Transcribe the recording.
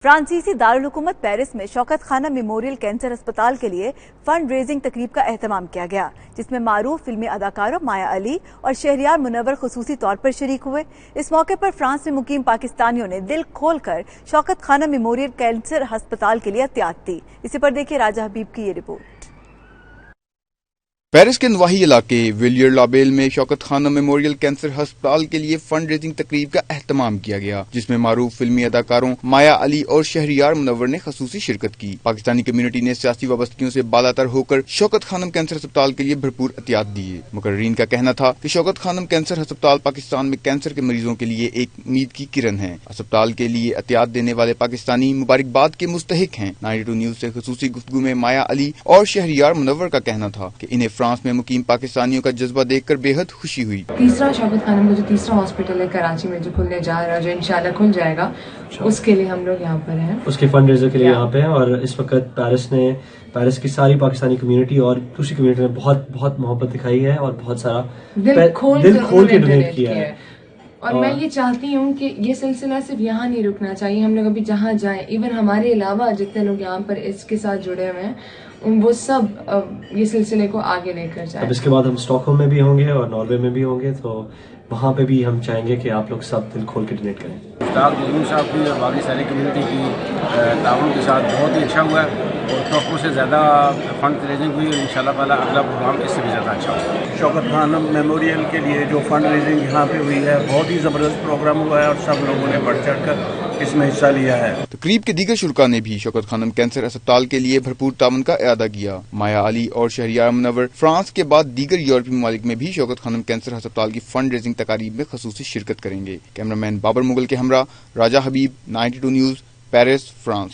फ्रांसीसी दारुल हुकूमत पेरिस में शौकत खानम मेमोरियल कैंसर अस्पताल के लिए फंड रेजिंग तकरीब का एहतमाम किया गया, जिसमें मारूफ फिल्मी अदाकारों माया अली और शहरियार मुनव्वर खुसूसी तौर पर शरीक हुए। इस मौके पर फ्रांस में मुकीम पाकिस्तानियों ने दिल खोलकर शौकत खानम मेमोरियल कैंसर अस्पताल के लिए एहतियात दी। इसी पर देखिए राजा हबीब की ये रिपोर्ट। पेरिस के नवाही इलाके विलियर लाबेल में शौकत खानम मेमोरियल कैंसर अस्पताल के लिए फंड रेजिंग तकरीब का एहतमाम किया गया, जिसमें मारूफ फिल्मी अदाकारों माया अली और शहरियार मुनव्वर ने खसूसी शिरकत की। पाकिस्तानी कम्युनिटी ने सियासी वाबस्तगियों से बालातर होकर शौकत खानम कैंसर अस्पताल के लिए भरपूर एहतियात दिए। मुकर्रीन का कहना था कि शौकत खानम कैंसर अस्पताल पाकिस्तान में कैंसर के मरीजों के लिए एक उम्मीद की किरण है। अस्पताल के लिए एहतियात देने वाले पाकिस्तानी मुबारकबाद के मुस्तहिक हैं। 92 न्यूज से खसूसी गुफ्तगू में माया अली और शहरियार मुनव्वर का कहना था कि इन्हें फ्रांस में मुकीम पाकिस्तानियों का जज्बा देखकर बेहद खुशी हुई। तीसरा शौकत खानम का जो तीसरा हॉस्पिटल है कराची में जो खुलने जा रहा है, जो इंशाल्लाह खुल जाएगा, उसके लिए हम लोग यहाँ पर हैं, उसके फंड रेजर के लिए यहाँ पे हैं। और इस वक्त पेरिस की सारी पाकिस्तानी कम्युनिटी और दूसरी कम्युनिटी ने बहुत मोहब्बत दिखाई है और बहुत सारा दिल खोल के डोनेट किया है। और मैं ये चाहती हूँ कि ये सिलसिला सिर्फ यहाँ नहीं रुकना चाहिए। हम लोग अभी जहाँ जाएं, इवन हमारे अलावा जितने लोग यहाँ पर इसके साथ जुड़े हुए हैं, वो सब ये सिलसिले को आगे लेकर जाएं। अब इसके बाद हम स्टॉकहोम में भी होंगे और नॉर्वे में भी होंगे, तो वहाँ पे भी हम चाहेंगे कि आप लोग सब दिल खोल के डोनेट करें। साहब की और बाकी सारी कम्युनिटी की ताउन के साथ बहुत ही अच्छा हुआ है और तोक़ों से ज़्यादा फंड रेजिंग हुई है। इंशाल्लाह ताला अगला प्रोग्राम इससे भी ज़्यादा अच्छा होगा। शौकत खानम मेमोरियल के लिए जो फंड रेजिंग यहाँ पे हुई है, बहुत ही ज़बरदस्त प्रोग्राम हुआ है और सब लोगों ने बढ़ चढ़ कर इसमें हिस्सा लिया है। तकरीब के दीगर शुरका ने भी शौकत खानम कैंसर अस्पताल के लिए भरपूर तावन का इरादा किया। माया अली और शहरियार मुनव्वर फ्रांस के बाद दीगर यूरोपीय ममालिक में भी शौकत खानम कैंसर अस्पताल की फंड रेजिंग तकारीब में खसूसी शिरकत करेंगे। कैमरामैन बाबर मुगल के हमरा राजा हबीब, 92 न्यूज, पेरिस, फ्रांस।